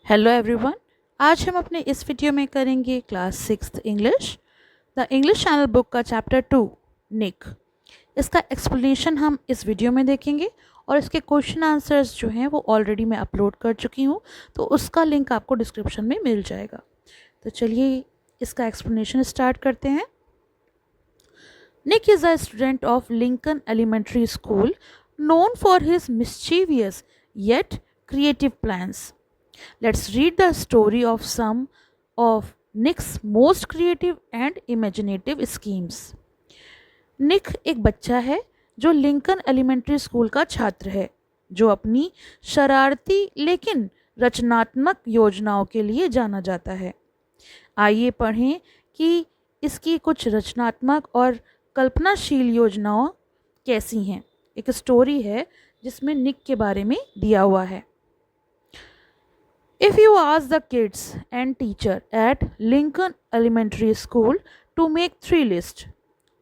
Hello everyone. आज हम अपने इस वीडियो में करेंगे class 6th English the English channel book का चैप्टर 2 निक। इसका एक्सप्लेनेशन हम इस वीडियो में देखेंगे और इसके क्वेश्चन आंसर्स जो हैं वो ऑलरेडी मैं अपलोड कर चुकी हूँ, तो उसका लिंक आपको डिस्क्रिप्शन में मिल जाएगा। तो चलिए इसका एक्सप्लेनेशन स्टार्ट करते हैं। Nick is a student of Lincoln elementary school known for his mischievous yet creative plans. Let's read the story of some of Nick's most creative and imaginative schemes. निक एक बच्चा है जो लिंकन एलिमेंट्री स्कूल का छात्र है, जो अपनी शरारती लेकिन रचनात्मक योजनाओं के लिए जाना जाता है। आइए पढ़ें कि इसकी कुछ रचनात्मक और कल्पनाशील योजनाओं कैसी हैं। एक स्टोरी है जिसमें निक के बारे में दिया हुआ है। If you ask the kids and teacher at Lincoln Elementary School to make 3 lists,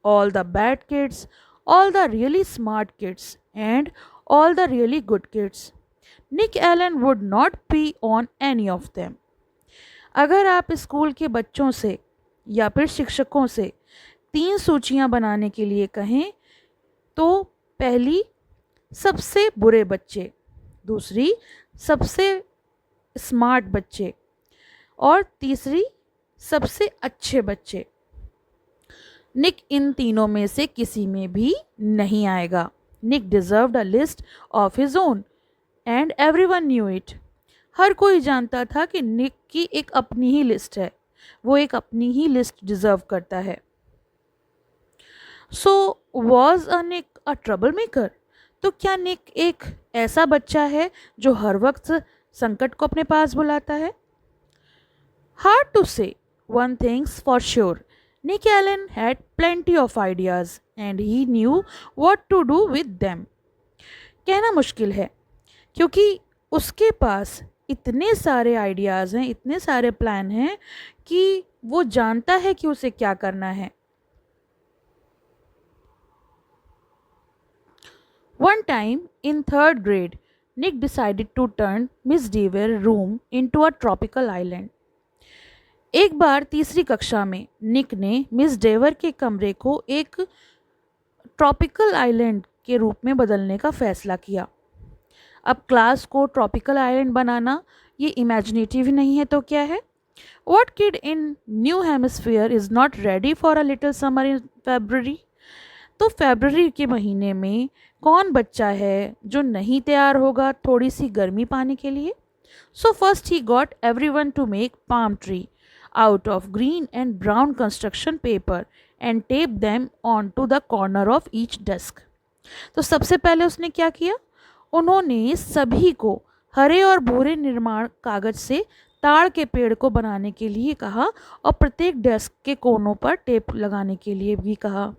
all the bad kids, all the really smart kids, and all the really good kids, Nick Allen would not be on any of them. अगर आप school के बच्चों से या फिर शिक्षकों से 3 सूचियां बनाने के लिए कहें तो पहली सबसे बुरे बच्चे, दूसरी सबसे स्मार्ट बच्चे और तीसरी सबसे अच्छे बच्चे, निक इन तीनों में से किसी में भी नहीं आएगा। Nick deserved a list of his own and everyone knew it. हर कोई जानता था कि निक की एक अपनी ही लिस्ट है, वो एक अपनी ही लिस्ट डिजर्व करता है। So was a Nick a troublemaker? तो क्या निक एक ऐसा बच्चा है जो हर वक्त संकट को अपने पास बुलाता है? Hard to say, one things for sure, Nick Allen had plenty of ideas and he knew what to do with them. कहना मुश्किल है क्योंकि उसके पास इतने सारे आइडियाज़ हैं, इतने सारे प्लान हैं कि वो जानता है कि उसे क्या करना है। One time in 3rd grade, Nick decided to turn Miss Dever's room into a tropical island. एक बार तीसरी कक्षा में निक ने मिस डेवर के कमरे को एक ट्रॉपिकल आइलैंड के रूप में बदलने का फैसला किया। अब क्लास को ट्रॉपिकल आइलैंड बनाना ये इमेजिनेटिव नहीं है तो क्या है? What kid in New Hemisphere is not ready for a little summer in February? तो फरवरी के महीने में कौन बच्चा है जो नहीं तैयार होगा थोड़ी सी गर्मी पाने के लिए? So first he got everyone to make palm tree out of green and brown construction paper and tape them on to the corner of each desk. तो सबसे पहले उसने क्या किया? उन्होंने सभी को हरे और भूरे निर्माण कागज से ताड़ के पेड़ को बनाने के लिए कहा और प्रत्येक डेस्क के कोनों पर टेप लगाने के लिए भी कहा।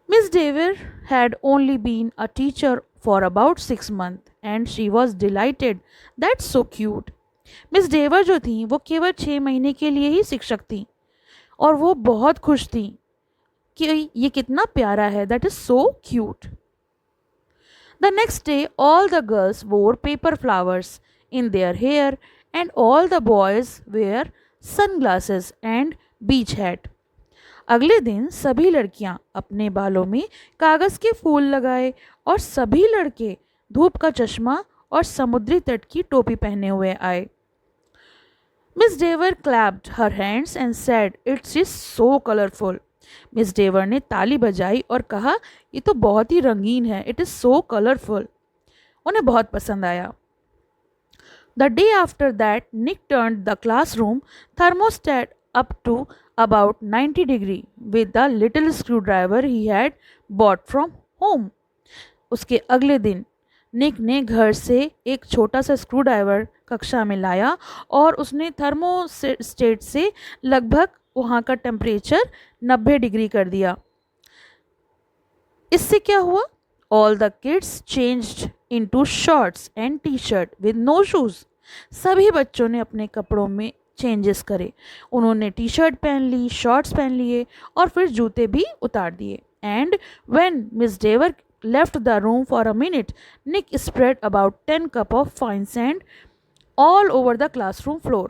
Miss Dever had only been a teacher for about 6 months and she was delighted. That's so cute. Miss Dever जो थी वो केवल 6 महीने के लिए ही शिक्षक थी और वो बहुत खुश थी कि ये कितना प्यारा है। That is so cute. The next day all the girls wore paper flowers in their hair and all the boys wear sunglasses and beach hat. अगले दिन सभी लड़कियां अपने बालों में कागज़ के फूल लगाए और सभी लड़के धूप का चश्मा और समुद्री तट की टोपी पहने हुए आए। Miss Dever clapped her hands and said it's is so colourful. Miss Dever ने ताली बजाई और कहा ये तो बहुत ही रंगीन है। It is so colourful. उन्हें बहुत पसंद आया। The day after that Nick turned the classroom thermostat up to about 90 degree with the little screwdriver he had bought from home. उसके अगले दिन निक ने घर से एक छोटा सा स्क्रू ड्राइवर कक्षा में लाया और उसने थर्मोस्टेट से लगभग वहाँ का टेम्परेचर 90 डिग्री कर दिया। इससे क्या हुआ? All the kids changed into shorts and t-shirt with no shoes. सभी बच्चों ने अपने कपड़ों में चेंजेस करे। उन्होंने टी शर्ट पहन ली, शॉर्ट्स पहन लिए और फिर जूते भी उतार दिए। And when Miss Dever left the room for a minute, Nick spread about 10 cups of fine sand all over the classroom floor.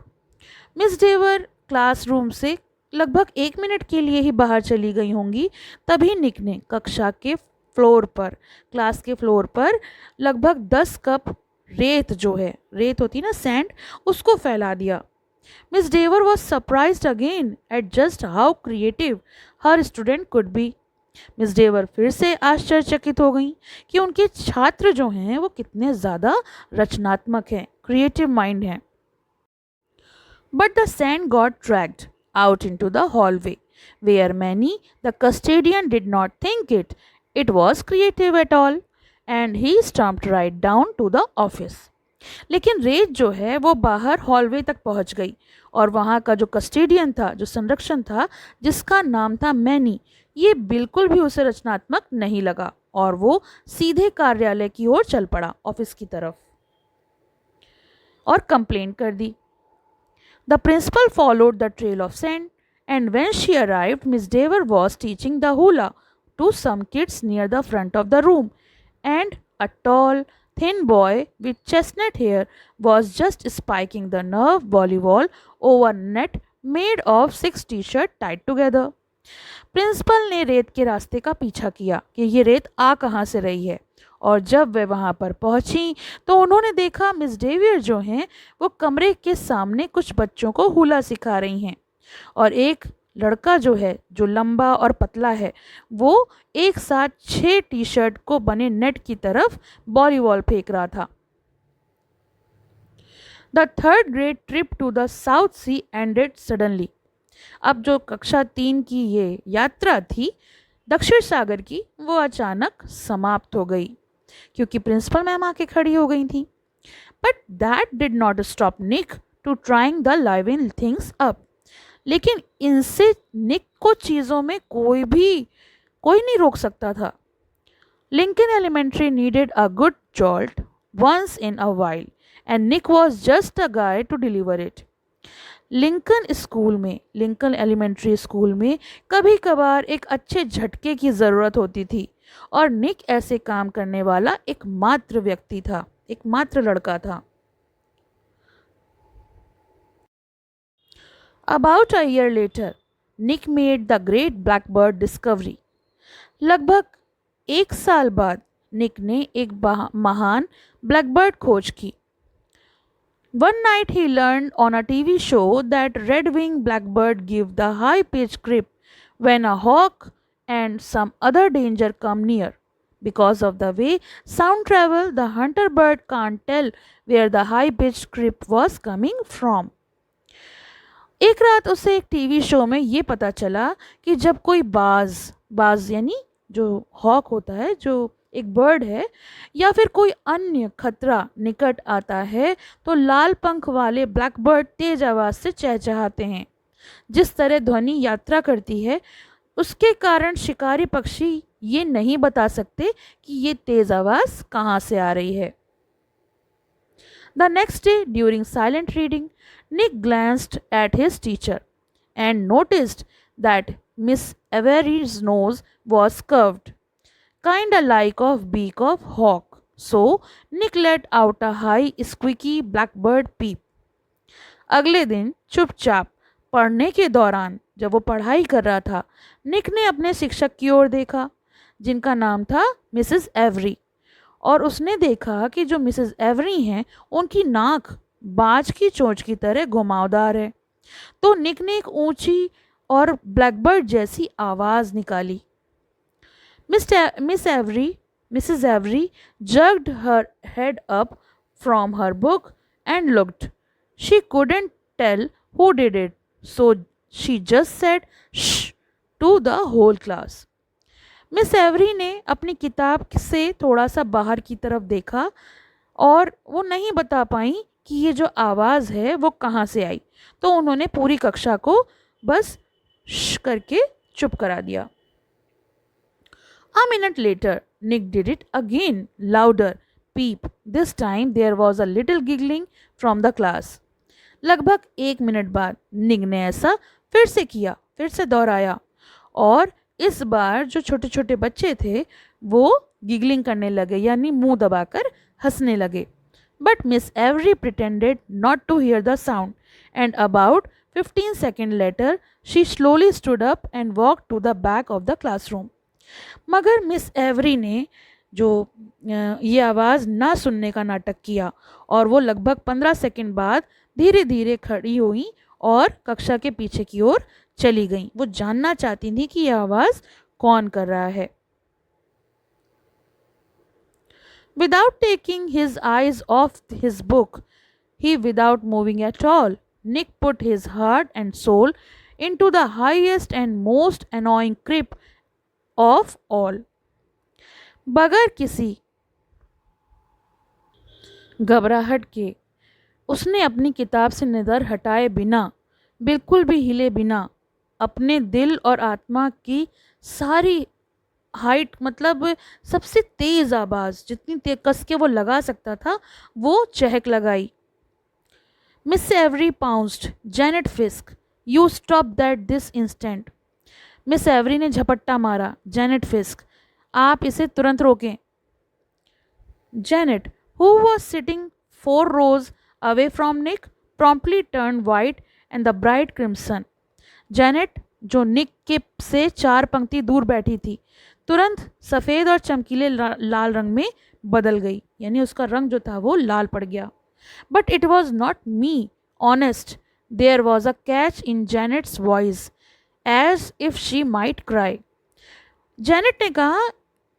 Miss Dever classroom से लगभग 1 मिनट के लिए ही बाहर चली गई होंगी, तभी निक ने कक्षा के फ्लोर पर, क्लास के फ्लोर पर लगभग 10 कप रेत, जो है रेत होती ना सैंड, उसको फैला दिया. Miss Dever was surprised again at just how creative her student could be. Miss Dever फिर से आश्चर्यचकित हो गई कि उनके छात्र जो हैं वो कितने ज़्यादा रचनात्मक हैं, क्रिएटिव माइंड हैं. But the sand got dragged out into the hallway, where many, the custodian did not think it was creative at all, and he stumped right down to the office. लेकिन रेत जो है वो बाहर hallway तक पहुंच गई और वहाँ का जो कस्टेडियन था, जो संरक्षण था, जिसका नाम था मैनी, ये बिल्कुल भी उसे रचनात्मक नहीं लगा और वो सीधे कार्यालय की ओर चल पड़ा, ऑफिस की तरफ, और कंप्लेन कर दी. The principal followed the trail of sand, and when she arrived, Miss Dever was teaching the hula to some kids near the front of the room, and a tall, thin boy with chestnut hair was just spiking the nerve volleyball over net made of 6 t-shirts tied together. Principal ने रेत के रास्ते का पीछा किया कि ये रेत आ कहाँ से रही है, और जब वे वहाँ पर पहुँची तो उन्होंने देखा मिस डेवियर जो हैं वो कमरे के सामने कुछ बच्चों को हुला सिखा रही हैं, और एक लड़का जो है, जो लंबा और पतला है, वो एक साथ 6 टी-शर्ट को बने नेट की तरफ वॉलीबॉल फेंक रहा था. The third grade trip to the South Sea ended suddenly. अब जो कक्षा 3 की ये यात्रा थी दक्षिण सागर की, वो अचानक समाप्त हो गई क्योंकि प्रिंसिपल मैम आके खड़ी हो गई थी. But that did not stop Nick to trying the liven things up. लेकिन इनसे निक को चीज़ों में कोई नहीं रोक सकता था. Lincoln Elementary needed a good jolt once in a while and Nick was just a guy to deliver it. Lincoln elementary school में कभी कभार एक अच्छे झटके की ज़रूरत होती थी, और निक ऐसे काम करने वाला एकमात्र व्यक्ति था, एकमात्र लड़का था. About a year later, Nick made the great blackbird discovery. लगभग 1 साल बाद निक ने एक महान ब्लैकबर्ड खोज की. One night he learned on a TV show that red-winged blackbird give the high-pitched creep when a hawk and some other danger come near. Because of the way sound travel, the hunter bird can't tell where the high-pitched creep was coming from. एक रात उसे एक TV show में ये पता चला कि जब कोई बाज यानी जो हॉक होता है, जो एक बर्ड है, या फिर कोई अन्य खतरा निकट आता है तो लाल पंख वाले ब्लैक बर्ड तेज आवाज़ से चहचहाते हैं. जिस तरह ध्वनि यात्रा करती है उसके कारण शिकारी पक्षी ये नहीं बता सकते कि ये तेज आवाज़ कहाँ से आ रही है. The next day during silent reading, Nick glanced at his teacher and noticed that Miss Avery's nose was curved, kinda like of beak of hawk. So Nick let out a high squeaky blackbird peep. अगले दिन चुपचाप पढ़ने के दौरान जब वो पढ़ाई कर रहा था, निक ने अपने शिक्षक की ओर देखा जिनका नाम था मिसेस एवरी, और उसने देखा कि जो मिसेस एवरी हैं उनकी नाक बाज की चोंच की तरह घुमावदार है. तो निक ने एक ऊंची और ब्लैकबर्ड जैसी आवाज़ निकाली. Mrs. Avery jerked her head up from her book and looked. She couldn't tell who did it, so she just said shh to the whole class. Miss Avery ने अपनी किताब से थोड़ा सा बाहर की तरफ देखा और वो नहीं बता पाई कि ये जो आवाज़ है वो कहाँ से आई, तो उन्होंने पूरी कक्षा को बस श करके चुप करा दिया. A minute later, Nick did it again, louder, peep. This time there was a little giggling from the class. लगभग 1 मिनट बाद निक ने ऐसा फिर से किया, फिर से दोहराया, और इस बार जो छोटे छोटे बच्चे थे वो गिगलिंग करने लगे, यानी मुंह दबाकर हंसने लगे. But Miss Avery pretended not to hear the sound, and about 15 seconds later she slowly stood up and walk to the back of the classroom. मगर मिस एवरी ने जो ये आवाज़ ना सुनने का नाटक किया और वो लगभग 15 सेकंड बाद धीरे धीरे खड़ी हुई और कक्षा के पीछे की ओर चली गई. वो जानना चाहती थी कि यह आवाज़ कौन कर रहा है. Without taking his eyes off his book, without moving at all, Nick put his heart and soul into the highest and most annoying creep of all. बगैर किसी घबराहट के उसने अपनी किताब से नज़र हटाए बिना, बिल्कुल भी हिले बिना, अपने दिल और आत्मा की सारी हाइट, मतलब सबसे तेज़ आवाज़ जितनी तेज कस के वो लगा सकता था, वो चहक लगाई. Miss every pounced. Janet फिस्क, you stop that this instant. Miss Avery ने झपट्टा मारा. जेनेट फिस्क, आप इसे तुरंत रोकें. Janet, who was sitting 4 rows away from Nick, promptly turned white and the bright crimson. Janet, जो निक के से 4 पंक्ति दूर बैठी थी, तुरंत सफ़ेद और चमकीले लाल रंग में बदल गई, यानी उसका रंग जो था वो लाल पड़ गया. But it was not me, honest. There was a catch in Janet's voice, as if she might cry. Janet ने कहा,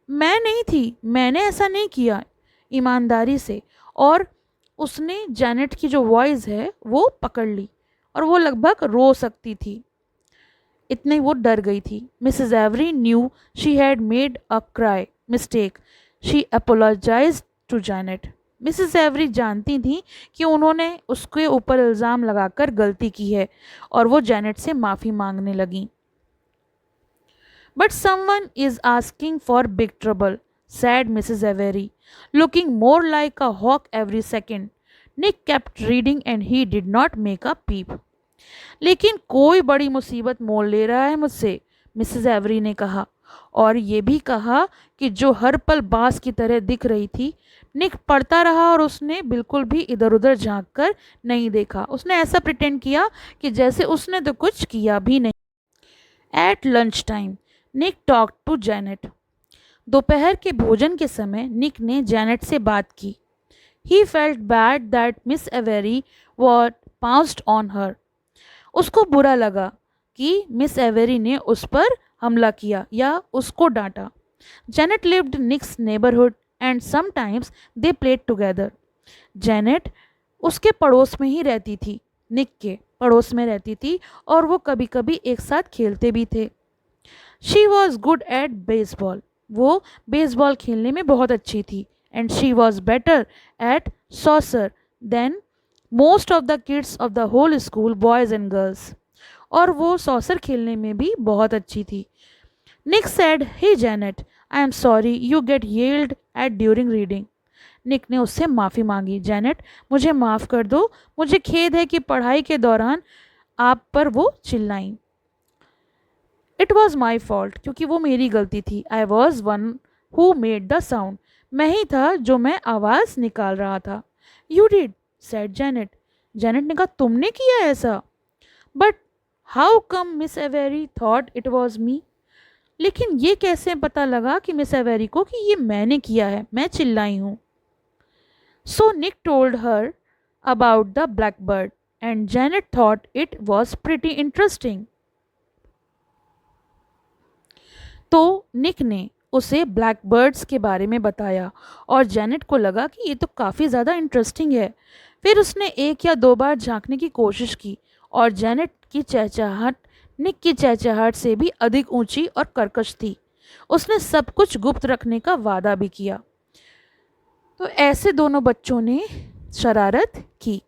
मैं नहीं थी, मैंने ऐसा नहीं किया, ईमानदारी से. और उसने जेनेट की जो वॉइस है वो पकड़ ली और वो लगभग रो सकती थी, इतने वो डर गई थी. Mrs Avery knew she had made a cry mistake. She apologised to Janet. Mrs Avery जानती थी कि उन्होंने उसके ऊपर इल्ज़ाम लगाकर गलती की है और वो जेनेट से माफ़ी मांगने लगी. But someone is asking for big trouble, said Mrs. Avery, looking more like a hawk every second. Nick kept reading and he did not make a peep. लेकिन कोई बड़ी मुसीबत मोल ले रहा है मुझसे, मिसेस एवरी ने कहा, और ये भी कहा कि जो हर पल बांस की तरह दिख रही थी. निक पढ़ता रहा और उसने बिल्कुल भी इधर उधर झांक कर नहीं देखा. उसने ऐसा प्रिटेंड किया कि जैसे उसने तो कुछ किया भी नहीं. At lunch time Nick talk to Janet. दोपहर के भोजन के समय निक ने जेनेट से बात की. He felt bad that miss Avery what pounced on her. उसको बुरा लगा कि मिस एवेरी ने उस पर हमला किया या उसको डांटा. Janet lived Nick's neighbourhood and sometimes they played together. Janet उसके पड़ोस में ही रहती थी, निक के पड़ोस में रहती थी, और वो कभी कभी एक साथ खेलते भी थे. She was good at baseball. वो बेसबॉल खेलने में बहुत अच्छी थी. And she was better at soccer than most of the kids of the whole school, boys and girls. और वो सॉसर खेलने में भी बहुत अच्छी थी. Nick said, hey Janet, I am sorry you get yelled at during reading. Nick ने उससे माफ़ी मांगी. जेनेट, मुझे माफ़ कर दो, मुझे खेद है कि पढ़ाई के दौरान आप पर वो चिल्लाई. इट वॉज माई फॉल्ट, क्योंकि वो मेरी गलती थी. I was one who made the sound. मैं ही था जो मैं आवाज़ निकाल रहा था. You did, said Janet. Janet ने कहा, तुमने किया ऐसा. But how come miss Avery thought it was me. लेकिन ये कैसे पता लगा कि मिस एवेरी को कि ये मैंने किया है, मैं चिल्लाई हूँ. So Nick told her about the black bird and Janet thought it was pretty interesting. तो निक ने उसे ब्लैक बर्ड्स के बारे में बताया और जेनेट को लगा कि ये तो काफ़ी ज़्यादा इंटरेस्टिंग है. फिर उसने 1 या 2 बार झांकने की कोशिश की और जेनेट की चहचहाहट निक की चहचहाहट से भी अधिक ऊंची और कर्कश थी. उसने सब कुछ गुप्त रखने का वादा भी किया. तो ऐसे दोनों बच्चों ने शरारत की.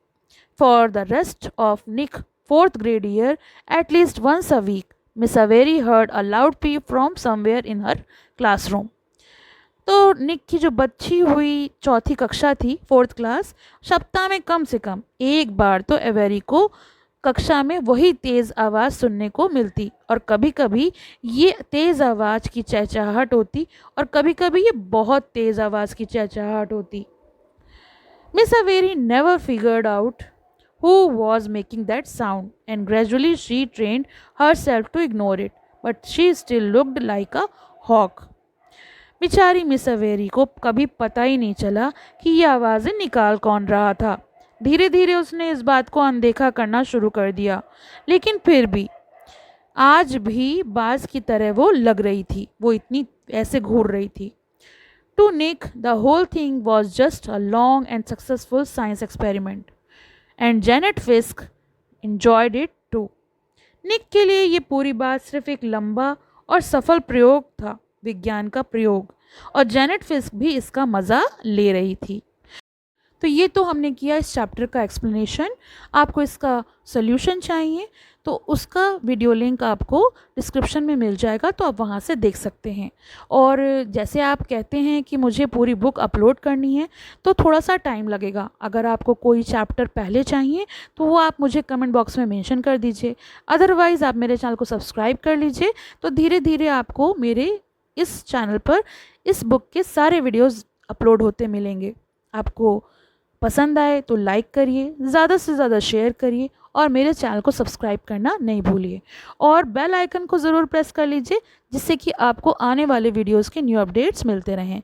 For the rest of Nick 4th grade year, at least once a week, Miss Avery heard a loud peep from somewhere in her classroom. तो निक की जो बच्ची हुई 4th कक्षा थी, 4th क्लास, सप्ताह में कम से कम एक बार तो एवेरी को कक्षा में वही तेज़ आवाज़ सुनने को मिलती और कभी कभी ये तेज़ आवाज़ की चहचहाहट होती और कभी कभी ये बहुत तेज़ आवाज़ की चहचहाहट होती। Miss Avery never figured out who was making that sound, and gradually she trained herself to ignore it, but she still looked like a hawk. बेचारी मिस अवेरी को कभी पता ही नहीं चला कि ये आवाज़ें निकाल कौन रहा था। धीरे धीरे उसने इस बात को अनदेखा करना शुरू कर दिया, लेकिन फिर भी आज भी बाज की तरह वो लग रही थी, वो इतनी ऐसे घूर रही थी। To Nick the whole thing was just a long and successful science experiment and Janet Fisk enjoyed it too. Nick के लिए ये पूरी बात सिर्फ एक लंबा और सफल प्रयोग था, विज्ञान का प्रयोग, और जेनेट फिस्क भी इसका मज़ा ले रही थी। तो ये तो हमने किया इस चैप्टर का एक्सप्लेनेशन। आपको इसका सोल्यूशन चाहिए तो उसका वीडियो लिंक आपको डिस्क्रिप्शन में मिल जाएगा, तो आप वहाँ से देख सकते हैं। और जैसे आप कहते हैं कि मुझे पूरी बुक अपलोड करनी है तो थोड़ा सा टाइम लगेगा। अगर आपको कोई चैप्टर पहले चाहिए तो वो आप मुझे कमेंट बॉक्स में मेंशन कर दीजिए, अदरवाइज़ आप मेरे चैनल को सब्सक्राइब कर लीजिए। तो धीरे धीरे आपको मेरे इस चैनल पर इस बुक के सारे वीडियोज़ अपलोड होते मिलेंगे। आपको पसंद आए तो लाइक करिए, ज़्यादा से ज़्यादा शेयर करिए और मेरे चैनल को सब्सक्राइब करना नहीं भूलिए और बेल आइकन को ज़रूर प्रेस कर लीजिए, जिससे कि आपको आने वाले वीडियोस के न्यू अपडेट्स मिलते रहें।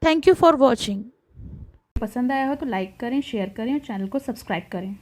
Thank you for watching. पसंद आया हो तो लाइक करें, शेयर करें और चैनल को सब्सक्राइब करें।